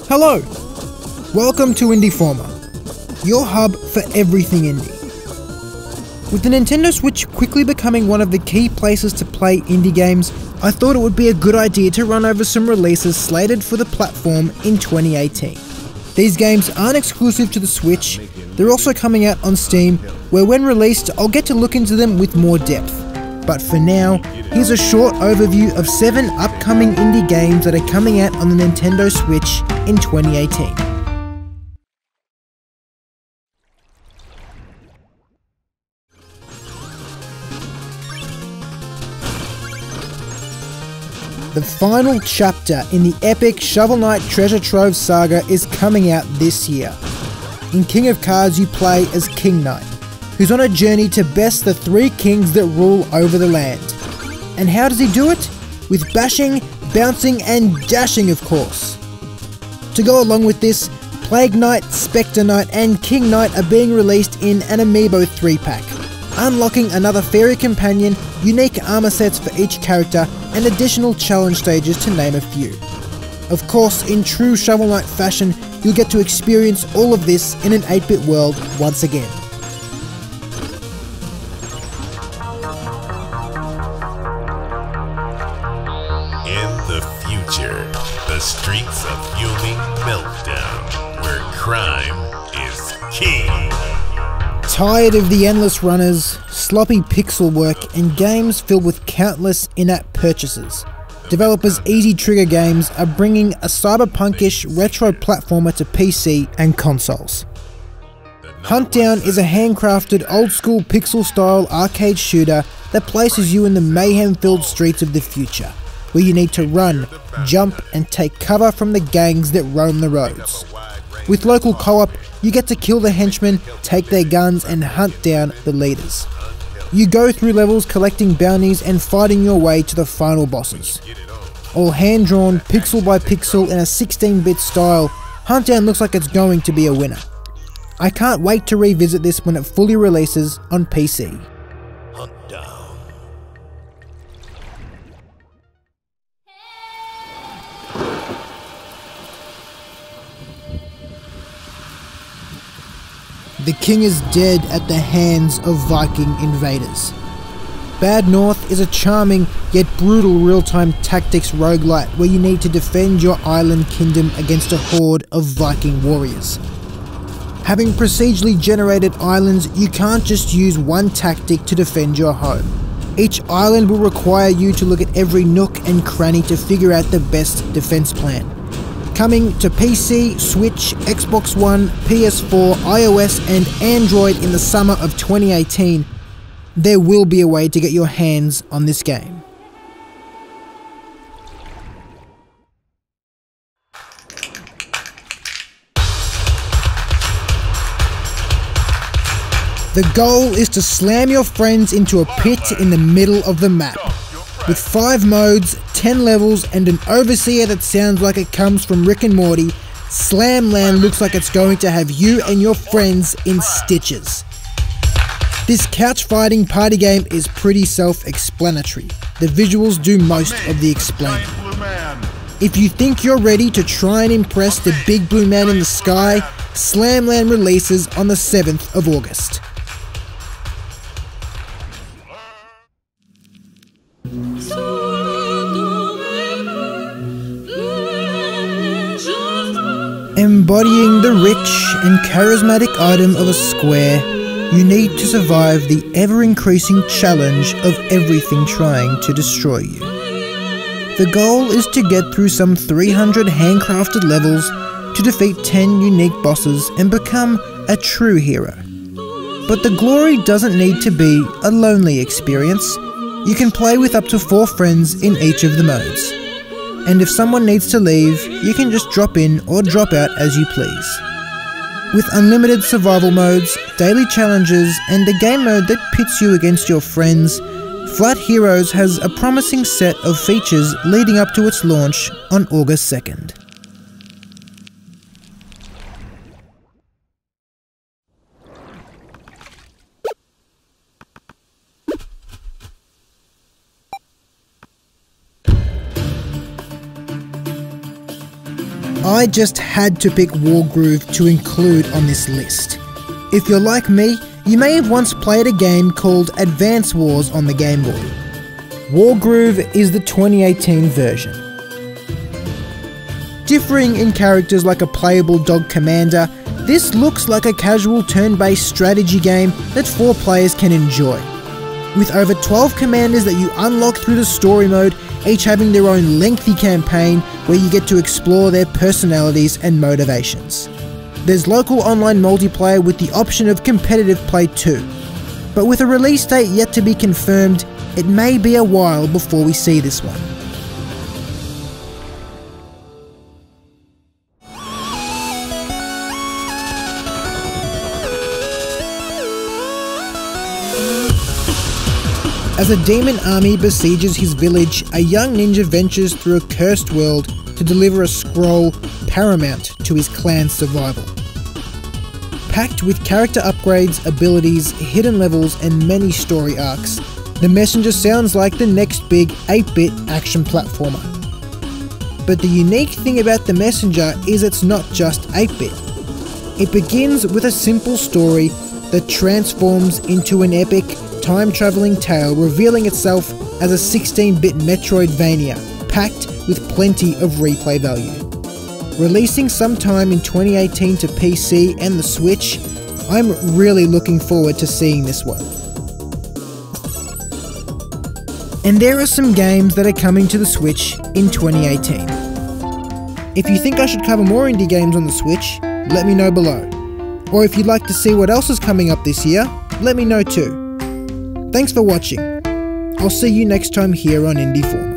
Hello! Welcome to Indieformer, your hub for everything indie. With the Nintendo Switch quickly becoming one of the key places to play indie games, I thought it would be a good idea to run over some releases slated for the platform in 2018. These games aren't exclusive to the Switch, they're also coming out on Steam, where when released I'll get to look into them with more depth. But for now, here's a short overview of 7 upcoming indie games that are coming out on the Nintendo Switch in 2018. The final chapter in the epic Shovel Knight Treasure Trove saga is coming out this year. In King of Cards you play as King Knight, who's on a journey to best the 3 kings that rule over the land. And how does he do it? With bashing, bouncing and dashing, of course. To go along with this, Plague Knight, Spectre Knight and King Knight are being released in an Amiibo 3-pack, unlocking another fairy companion, unique armor sets for each character and additional challenge stages to name a few. Of course, in true Shovel Knight fashion, you'll get to experience all of this in an 8-bit world once again. The streets of fuming meltdown, where crime is king. Tired of the endless runners, sloppy pixel work, and games filled with countless in-app purchases, developers Easy Trigger Games are bringing a cyberpunkish retro platformer to PC and consoles. Huntdown is a handcrafted old-school pixel-style arcade shooter that places you in the mayhem-filled streets of the future, where you need to run, jump and take cover from the gangs that roam the roads. With local co-op, you get to kill the henchmen, take their guns and hunt down the leaders. You go through levels collecting bounties and fighting your way to the final bosses. All hand-drawn, pixel by pixel in a 16-bit style, Huntdown looks like it's going to be a winner. I can't wait to revisit this when it fully releases on PC. The king is dead at the hands of Viking invaders. Bad North is a charming yet brutal real-time tactics roguelite where you need to defend your island kingdom against a horde of Viking warriors. Having procedurally generated islands, you can't just use one tactic to defend your home. Each island will require you to look at every nook and cranny to figure out the best defense plan. Coming to PC, Switch, Xbox One, PS4, iOS and Android in the summer of 2018, there will be a way to get your hands on this game. The goal is to slam your friends into a pit in the middle of the map. With 5 modes, 10 levels, and an overseer that sounds like it comes from Rick and Morty, Slamland looks like it's going to have you and your friends in stitches. This couch fighting party game is pretty self-explanatory. The visuals do most of the explaining. If you think you're ready to try and impress the big blue man in the sky, Slamland releases on the 7th of August. Embodying the rich and charismatic item of a square, you need to survive the ever-increasing challenge of everything trying to destroy you. The goal is to get through some 300 handcrafted levels to defeat 10 unique bosses and become a true hero. But the glory doesn't need to be a lonely experience. You can play with up to 4 friends in each of the modes. And if someone needs to leave, you can just drop in or drop out as you please. With unlimited survival modes, daily challenges, and a game mode that pits you against your friends, Flat Heroes has a promising set of features leading up to its launch on August 2nd. I just had to pick Wargroove to include on this list. If you're like me, you may have once played a game called Advance Wars on the Game Boy. Wargroove is the 2018 version. Differing in characters like a playable dog commander, this looks like a casual turn-based strategy game that 4 players can enjoy. With over 12 commanders that you unlock through the story mode, each having their own lengthy campaign where you get to explore their personalities and motivations. There's local online multiplayer with the option of competitive play too, but with a release date yet to be confirmed, it may be a while before we see this one. As a demon army besieges his village, a young ninja ventures through a cursed world to deliver a scroll paramount to his clan's survival. Packed with character upgrades, abilities, hidden levels, and many story arcs, The Messenger sounds like the next big 8-bit action platformer. But the unique thing about The Messenger is it's not just 8-bit. It begins with a simple story that transforms into an epic, time-travelling tale revealing itself as a 16-bit Metroidvania, packed with plenty of replay value. Releasing sometime in 2018 to PC and the Switch, I'm really looking forward to seeing this one. And there are some games that are coming to the Switch in 2018. If you think I should cover more indie games on the Switch, let me know below. Or if you'd like to see what else is coming up this year, let me know too. Thanks for watching. I'll see you next time here on Indieformer.